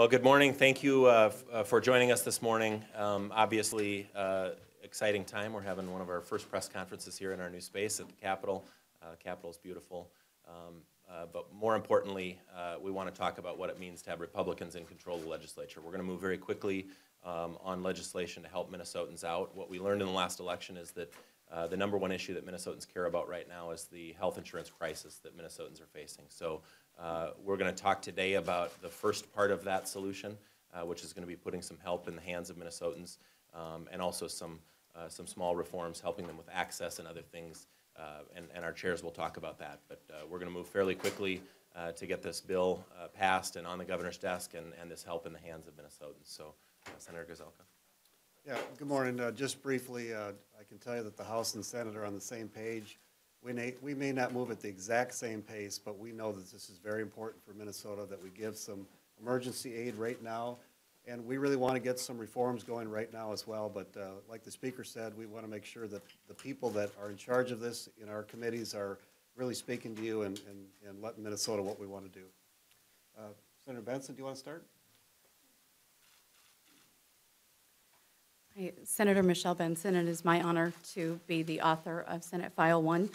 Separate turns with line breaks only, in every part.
Well, good morning. Thank you for joining us this morning. Obviously, exciting time. We're having one of our first press conferences here in our new space at the Capitol. The Capitol is beautiful. But more importantly, we want to talk about what it means to have Republicans in control of the legislature. We're going to move very quickly on legislation to help Minnesotans out. What we learned in the last election is that the number one issue that Minnesotans care about right now is the health insurance crisis that Minnesotans are facing. So we're going to talk today about the first part of that solution, which is going to be putting some help in the hands of Minnesotans, and also some small reforms helping them with access and other things. And our chairs will talk about that. But we're going to move fairly quickly to get this bill passed and on the governor's desk and this help in the hands of Minnesotans. So, Senator Gazelka.
Yeah, good morning. Just briefly, I can tell you that the House and Senate are on the same page. We may not move at the exact same pace, but we know that this is very important for Minnesota, that we give some emergency aid right now. And we really want to get some reforms going right now as well. But like the Speaker said, we want to make sure that the people that are in charge of this in our committees are really speaking to you and letting Minnesota what we want to do. Senator Benson, do you want to start?
Hi, Senator Michelle Benson. It is my honor to be the author of Senate File 1.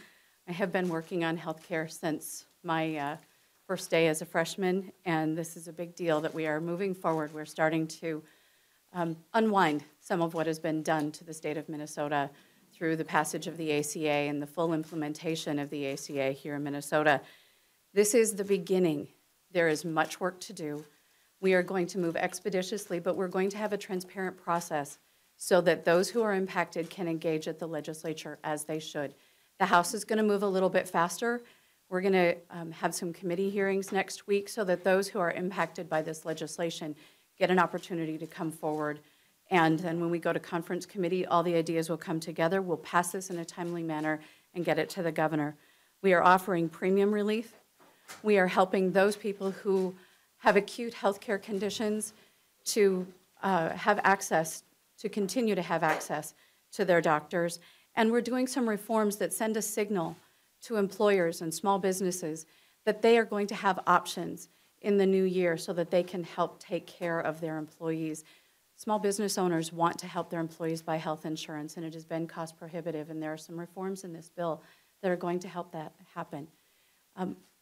I have been working on health care since my first day as a freshman, and this is a big deal that we are moving forward. We're starting to unwind some of what has been done to the state of Minnesota through the passage of the ACA and the full implementation of the ACA here in Minnesota. This is the beginning. There is much work to do. We are going to move expeditiously, but we're going to have a transparent process so that those who are impacted can engage at the legislature as they should. The House is going to move a little bit faster. We're going to have some committee hearings next week so that those who are impacted by this legislation get an opportunity to come forward. And then when we go to conference committee, all the ideas will come together. We'll pass this in a timely manner and get it to the governor. We are offering premium relief. We are helping those people who have acute health care conditions to have access, to continue to have access to their doctors. And we're doing some reforms that send a signal to employers and small businesses that they are going to have options in the new year so that they can help take care of their employees. Small business owners want to help their employees buy health insurance, and it has been cost prohibitive, and there are some reforms in this bill that are going to help that happen.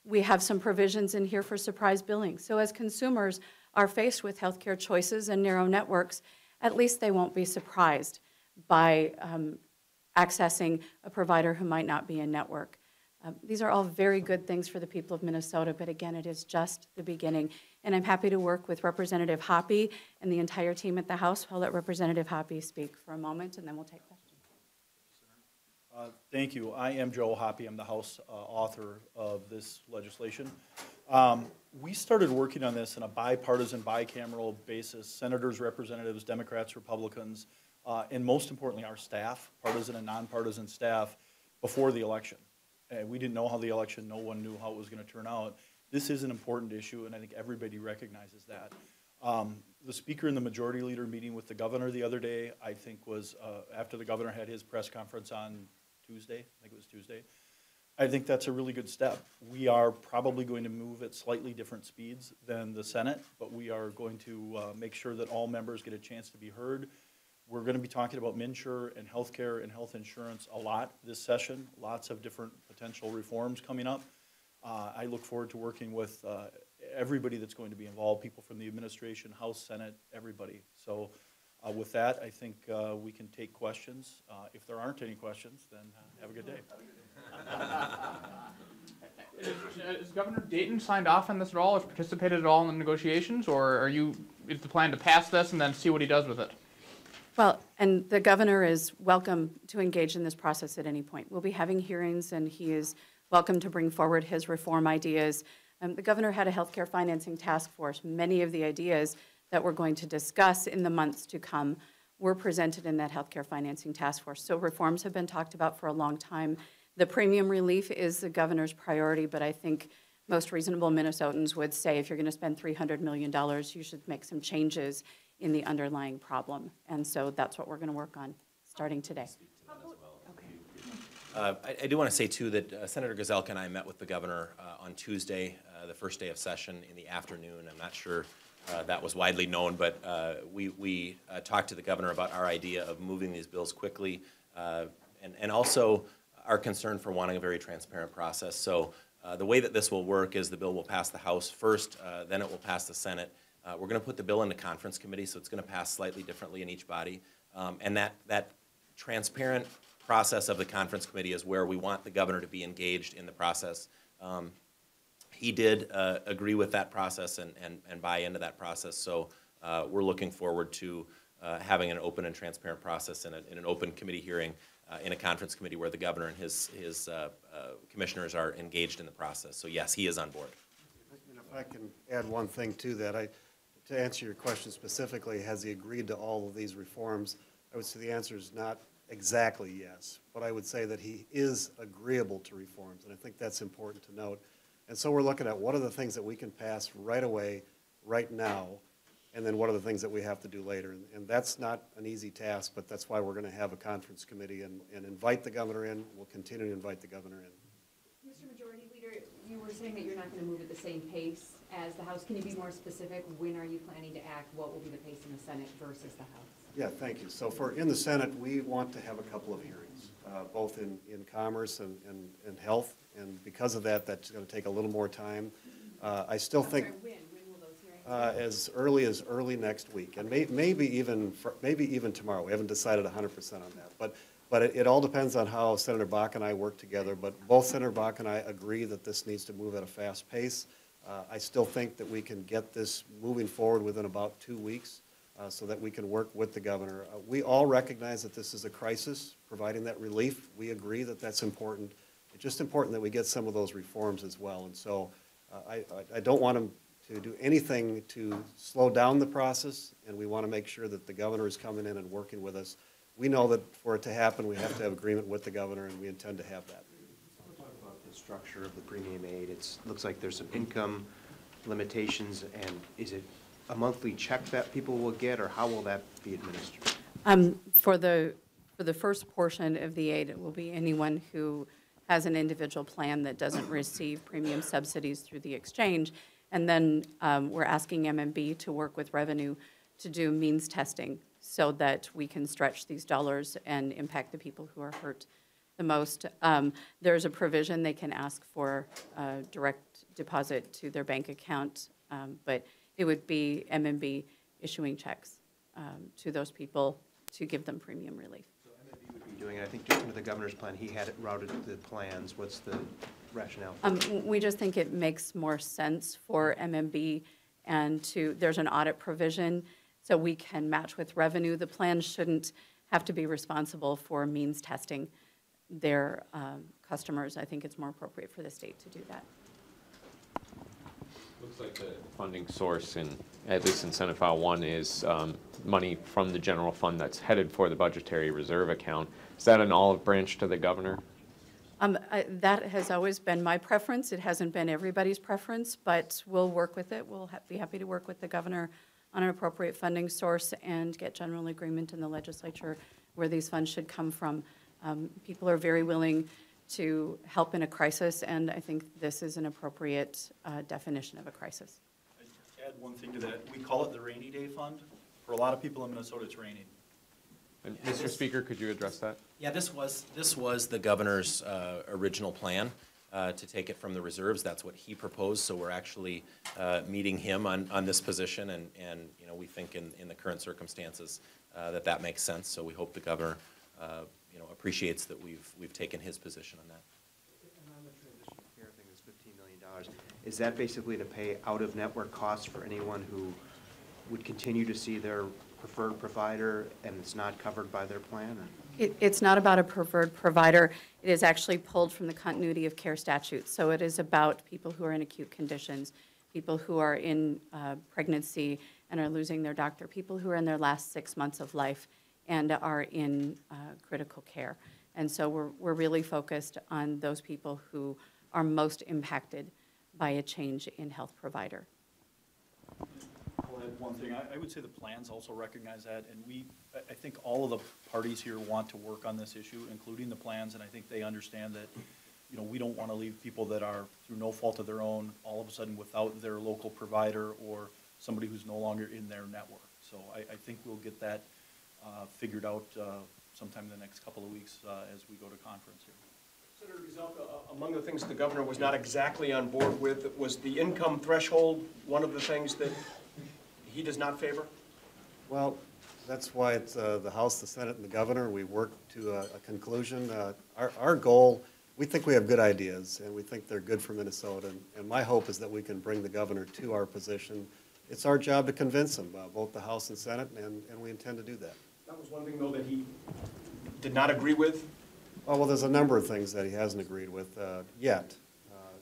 We have some provisions in here for surprise billing. So as consumers are faced with healthcare choices and narrow networks, at least they won't be surprised by accessing a provider who might not be in network. These are all very good things for the people of Minnesota, but again, it is just the beginning. And I'm happy to work with Representative Hoppe and the entire team at the House. I'll let Representative Hoppe speak for a moment, and then we'll take questions.
Thank you. I am Joe Hoppe. I'm the House author of this legislation. We started working on this on a bipartisan, bicameral basis, senators, representatives, Democrats, Republicans, and most importantly, our staff, partisan and nonpartisan staff, before the election. We didn't know how the election, no one knew how it was going to turn out. This is an important issue, and I think everybody recognizes that. The Speaker and the Majority Leader meeting with the Governor the other day, I think was after the Governor had his press conference on Tuesday, I think it was Tuesday. I think that's a really good step. We are probably going to move at slightly different speeds than the Senate, but we are going to make sure that all members get a chance to be heard. We're going to be talking about MNsure and healthcare and health insurance a lot this session, lots of different potential reforms coming up. I look forward to working with everybody that's going to be involved, people from the administration, House, Senate, everybody. So with that, I think we can take questions. If there aren't any questions, then have a good day.
Is Governor Dayton signed off on this at all, or participated at all in the negotiations, or is the plan to pass this and then see what he does with it?
Well, and the governor is welcome to engage in this process at any point. We'll be having hearings, and he is welcome to bring forward his reform ideas. The governor had a healthcare financing task force. Many of the ideas that we're going to discuss in the months to come were presented in that healthcare financing task force. So reforms have been talked about for a long time. The premium relief is the governor's priority, but I think most reasonable Minnesotans would say if you're going to spend $300 million, you should make some changes in the underlying problem. And so that's what we're going to work on starting today.
I do want to say, too, that Senator Gazelka and I met with the governor on Tuesday, the first day of session in the afternoon. I'm not sure that was widely known, but we talked to the governor about our idea of moving these bills quickly, and also our concern for wanting a very transparent process. So the way that this will work is the bill will pass the House first, then it will pass the Senate. We're going to put the bill into conference committee, so it's going to pass slightly differently in each body. And that transparent process of the conference committee is where we want the governor to be engaged in the process. He did agree with that process and buy into that process, so we're looking forward to having an open and transparent process in an open committee hearing in a conference committee where the governor and his commissioners are engaged in the process. So yes, he is on board.
And if I can add one thing to that, to answer your question specifically, has he agreed to all of these reforms? I would say the answer is not exactly yes, but I would say that he is agreeable to reforms, and I think that's important to note. And so we're looking at what are the things that we can pass right away, right now, and then what are the things that we have to do later. And that's not an easy task, but that's why we're going to have a conference committee and invite the governor in. We'll continue to invite the governor in.
Mr. Majority Leader, you were saying that you're not going to move at the same pace as the House. Can you be more specific? When are you planning to act? What will be the pace in the Senate versus the House?
Yeah, thank you. So in the Senate, we want to have a couple of hearings, both in commerce and health. And because of that, that's going to take a little more time. I still think
When will those hearings be?
as early next week, and maybe even tomorrow. We haven't decided 100% on that. But it all depends on how Senator Bach and I work together. But both Senator Bach and I agree that this needs to move at a fast pace. I still think that we can get this moving forward within about 2 weeks so that we can work with the governor. We all recognize that this is a crisis, providing that relief. We agree that that's important. It's just important that we get some of those reforms as well. And so I don't want him to do anything to slow down the process, and we want to make sure that the governor is coming in and working with us. We know that for it to happen, we have to have agreement with the governor, and we intend to have that.
We'll talk about the structure of the premium aid. It looks like there's some income limitations, and is it a monthly check that people will get, or how will that be administered?
For the first portion of the aid, it will be anyone who has an individual plan that doesn't receive premium subsidies through the exchange. And then we're asking MMB to work with revenue to do means testing so that we can stretch these dollars and impact the people who are hurt the most. There's a provision they can ask for direct deposit to their bank account, but it would be MMB issuing checks to those people to give them premium relief.
So MMB would be doing it. I think just under the governor's plan, he had it routed to the plans. What's the rationale?
We just think it makes more sense for MMB and there's an audit provision so we can match with revenue. The plans shouldn't have to be responsible for means testing their customers. I think it's more appropriate for the state to do that.
Looks like the funding source, at least in Senate File 1, is money from the general fund that's headed for the budgetary reserve account. Is that an olive branch to the governor?
That has always been my preference. It hasn't been everybody's preference, but we'll work with it. We'll be happy to work with the governor on an appropriate funding source and get general agreement in the legislature where these funds should come from. People are very willing to help in a crisis, and I think this is an appropriate definition of a crisis.
I'd just add one thing to that. We call it the rainy day fund. For a lot of people in Minnesota, it's raining.
And Mr. Speaker, could you address that?
Yeah, this was the governor's original plan to take it from the reserves. That's what he proposed. So we're actually meeting him on this position, and you know, we think in the current circumstances that makes sense. So we hope the governor appreciates that we've taken his position on that.
And on the transition care thing, this $15 million, is that basically to pay out-of-network costs for anyone who would continue to see their preferred provider and it's not covered by their plan?
It's not about a preferred provider. It is actually pulled from the continuity of care statute. So it is about people who are in acute conditions, people who are in pregnancy and are losing their doctor, people who are in their last 6 months of life and are in critical care. And so we're really focused on those people who are most impacted by a change in health provider.
I'll add one thing. I would say the plans also recognize that, and I think all of the parties here want to work on this issue, including the plans, and I think they understand that, you know, we don't want to leave people that are, through no fault of their own, all of a sudden without their local provider or somebody who's no longer in their network. So I think we'll get that figured out sometime in the next couple of weeks as we go to conference here.
Senator Gazelka, among the things the governor was not exactly on board with was the income threshold, one of the things that he does not favor?
Well, that's why it's the House, the Senate, and the governor. We worked to a conclusion. Our goal, we think we have good ideas, and we think they're good for Minnesota. And my hope is that we can bring the governor to our position. It's our job to convince him, both the House and Senate, and we intend to do that.
That was one thing, though, that he did not agree with?
Well, there's a number of things that he hasn't agreed with yet.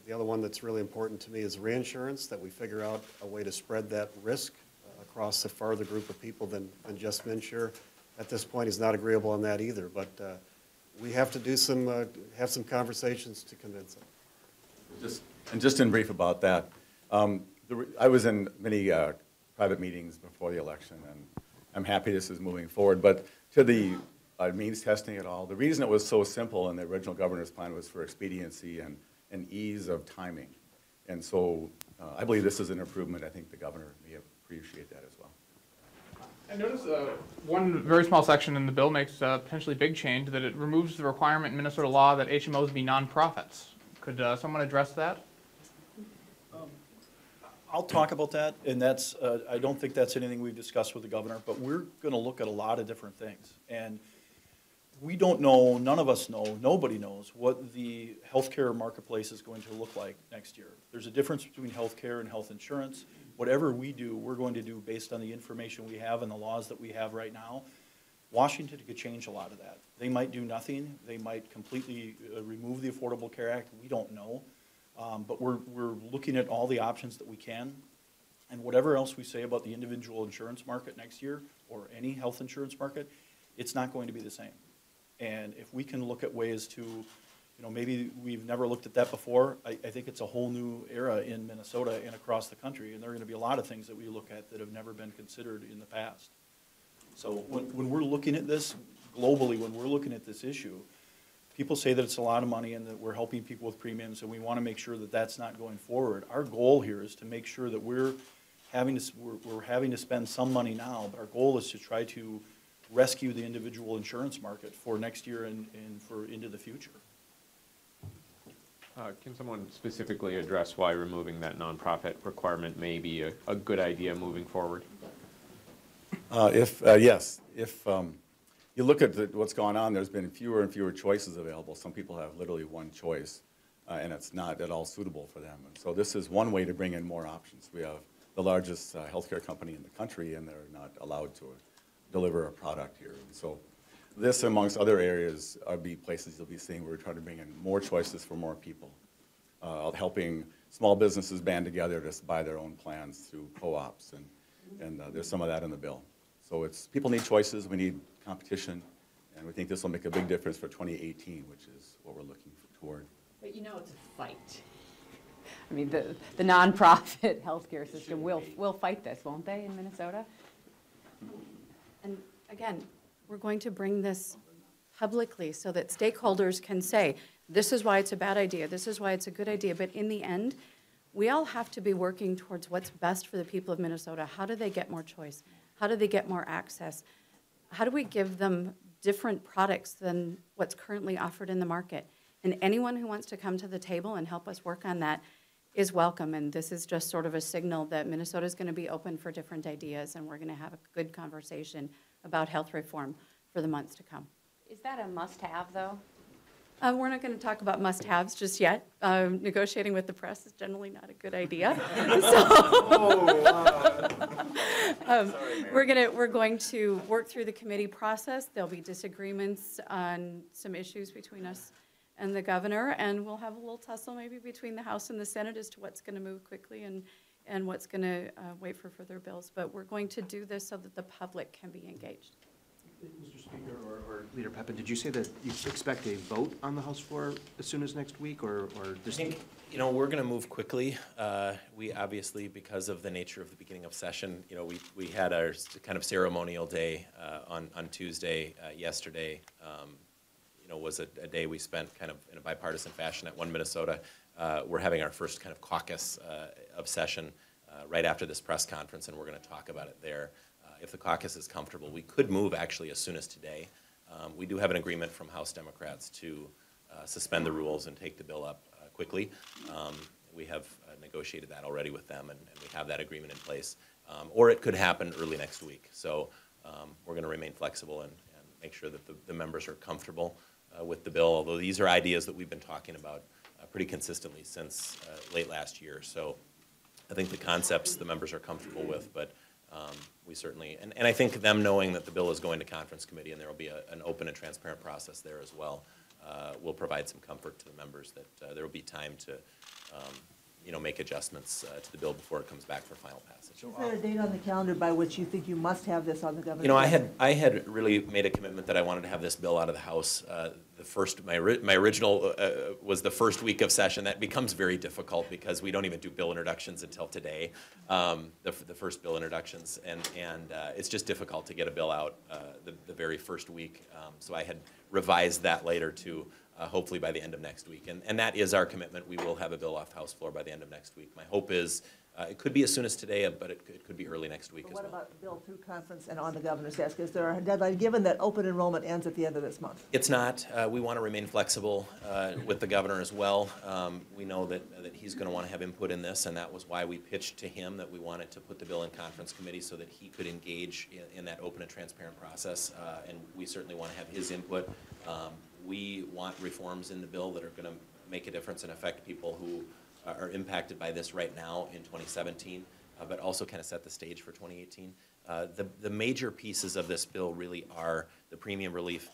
The other one that's really important to me is reinsurance, that we figure out a way to spread that risk across a farther group of people than just MNsure. At this point, he's not agreeable on that either, but we have to do have some conversations to convince him.
Just in brief about that, I was in many private meetings before the election, and I'm happy this is moving forward. But to the means testing it all, the reason it was so simple in the original governor's plan was for expediency and ease of timing. And so I believe this is an improvement. I think the governor may appreciate that as well.
I noticed one very small section in the bill makes a potentially big change, that it removes the requirement in Minnesota law that HMOs be nonprofits. Could someone address that?
I'll talk about that, and that's, I don't think that's anything we've discussed with the governor, but we're going to look at a lot of different things. And we don't know, none of us know, nobody knows what the healthcare marketplace is going to look like next year. There's a difference between healthcare and health insurance. Whatever we do, we're going to do based on the information we have and the laws that we have right now. Washington could change a lot of that. They might do nothing. They might completely remove the Affordable Care Act. We don't know. But we're looking at all the options that we can. And whatever else we say about the individual insurance market next year, or any health insurance market, it's not going to be the same. And if we can look at ways to, maybe we've never looked at that before, I think it's a whole new era in Minnesota and across the country. And there are going to be a lot of things that we look at that have never been considered in the past. So when we're looking at this globally, when we're looking at this issue, people say that it's a lot of money and that we're helping people with premiums, and we want to make sure that that's not going forward. Our goal here is to make sure that we're having to spend some money now, but our goal is to try to rescue the individual insurance market for next year and for into the future.
Can someone specifically address why removing that nonprofit requirement may be a good idea moving forward?
Yes, if you look at what's gone on, there's been fewer and fewer choices available. Some people have literally one choice, and it's not at all suitable for them. And so this is one way to bring in more options. We have the largest healthcare company in the country, and they're not allowed to deliver a product here. And so this, amongst other areas, are be places you'll be seeing where we're trying to bring in more choices for more people, helping small businesses band together to buy their own plans through co-ops, and there's some of that in the bill. So people need choices, we need competition, and we think this will make a big difference for 2018, which is what we're looking toward.
But it's a fight. I mean, the nonprofit healthcare system will fight this, won't they, in Minnesota?
And again, we're going to bring this publicly so that stakeholders can say, this is why it's a bad idea, this is why it's a good idea, but in the end, we all have to be working towards what's best for the people of Minnesota. How do they get more choice? How do they get more access? How do we give them different products than what's currently offered in the market? And anyone who wants to come to the table and help us work on that is welcome. And this is just sort of a signal that Minnesota is going to be open for different ideas, and we're going to have a good conversation about health reform for the months to come.
Is that a must-have, though?
We're not going to talk about must-haves just yet. Negotiating with the press is generally not a good idea. We're going to work through the committee process. There'll be disagreements on some issues between us and the governor, and we'll have a little tussle maybe between the House and the Senate as to what's going to move quickly and what's going to wait for further bills. But we're going to do this so that the public can be engaged.
Mr. Speaker or Leader Peppin, did you say that you expect a vote on the House floor as soon as next week, or just?
I think, we're going to move quickly. We obviously, because of the nature of the beginning of session, we had our kind of ceremonial day on Tuesday. Yesterday, was a day we spent kind of in a bipartisan fashion at One Minnesota. We're having our first kind of caucus of session right after this press conference, and we're going to talk about it there. If the caucus is comfortable, we could move actually as soon as today. We do have an agreement from House Democrats to suspend the rules and take the bill up quickly. We have negotiated that already with them, and we have that agreement in place. Or it could happen early next week. So we're going to remain flexible and make sure that the members are comfortable with the bill, although these are ideas that we've been talking about pretty consistently since late last year. So I think the concepts the members are comfortable with, but we certainly, and I think them knowing that the bill is going to conference committee and there will be an open and transparent process there as well, will provide some comfort to the members that there will be time to make adjustments to the bill before it comes back for final passage.
Is there a date on the calendar by which you think you must have this on the governor's?
I had really made a commitment that I wanted to have this bill out of the House. My original was the first week of session. That becomes very difficult because we don't even do bill introductions until today, the first bill introductions, and it's just difficult to get a bill out the very first week. So I had revised that later to hopefully by the end of next week. And that is our commitment. We will have a bill off the House floor by the end of next week. My hope is it could be as soon as today, but it could be early next week as well.
What about the bill through conference and on the governor's desk? Is there a deadline, given that open enrollment ends at the end of this month?
It's not. We want to remain flexible with the governor as well. We know that he's going to want to have input in this, and that was why we pitched to him that we wanted to put the bill in conference committee so that he could engage in that open and transparent process, and we certainly want to have his input. We want reforms in the bill that are going to make a difference and affect people who are impacted by this right now in 2017, but also kind of set the stage for 2018. The major pieces of this bill really are the premium relief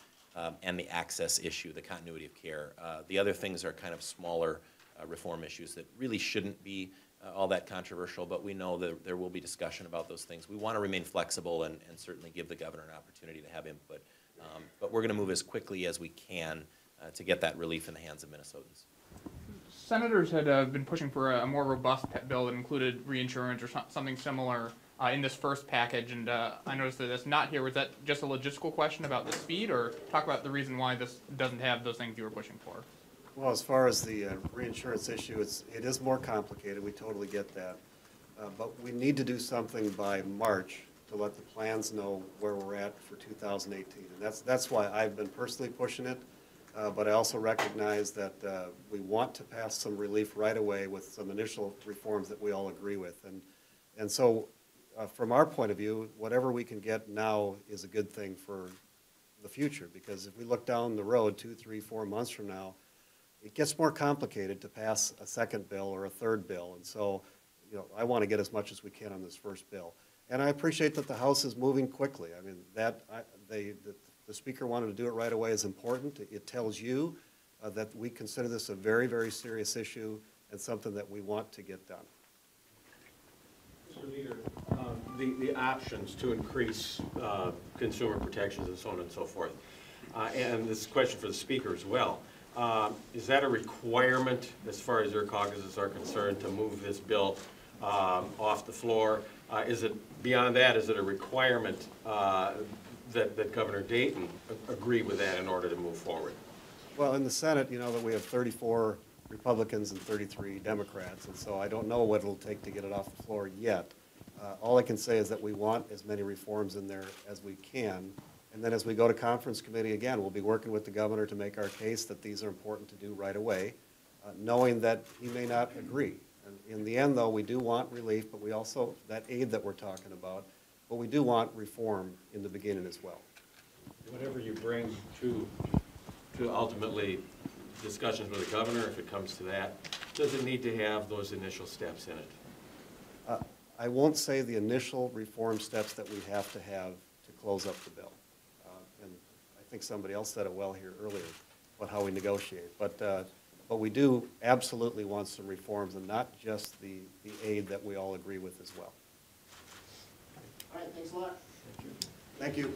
and the access issue, the continuity of care. The other things are kind of smaller reform issues that really shouldn't be all that controversial, but we know that there will be discussion about those things. We want to remain flexible and certainly give the governor an opportunity to have input. But we're going to move as quickly as we can to get that relief in the hands of Minnesotans.
Senators had been pushing for a more robust bill that included reinsurance or something similar in this first package, and I noticed that that's not here. Was that just a logistical question about the speed, or talk about the reason why this doesn't have those things you were pushing for?
Well, as far as the reinsurance issue, it is more complicated. We totally get that. But we need to do something by March to let the plans know where we're at for 2018. And that's why I've been personally pushing it. But I also recognize that we want to pass some relief right away with some initial reforms that we all agree with. And so from our point of view, whatever we can get now is a good thing for the future. Because if we look down the road 2, 3, 4 months from now, it gets more complicated to pass a second bill or a third bill. And so I want to get as much as we can on this first bill. And I appreciate that the House is moving quickly. I mean, the Speaker wanted to do it right away is important. It tells you that we consider this a very, very serious issue and something that we want to get done.
Mr. Leader, the options to increase consumer protections and so on and so forth, and this is a question for the Speaker as well. Is that a requirement as far as your caucuses are concerned to move this bill off the floor? Is it beyond that? Is it a requirement that Governor Dayton agree with that in order to move forward?
Well, in the Senate, that we have 34 Republicans and 33 Democrats, and so I don't know what it'll take to get it off the floor yet. All I can say is that we want as many reforms in there as we can, and then as we go to conference committee again, we'll be working with the governor to make our case that these are important to do right away, knowing that he may not agree. And in the end, though, we do want relief, but we also, that aid that we're talking about, but we do want reform in the beginning as well.
Whatever you bring to ultimately discussions with the governor, if it comes to that, does it need to have those initial steps in it?
I won't say the initial reform steps that we have to close up the bill. And I think somebody else said it well here earlier about how we negotiate. But we do absolutely want some reforms, and not just the aid that we all agree with as well.
All right, thanks a lot.
Thank you.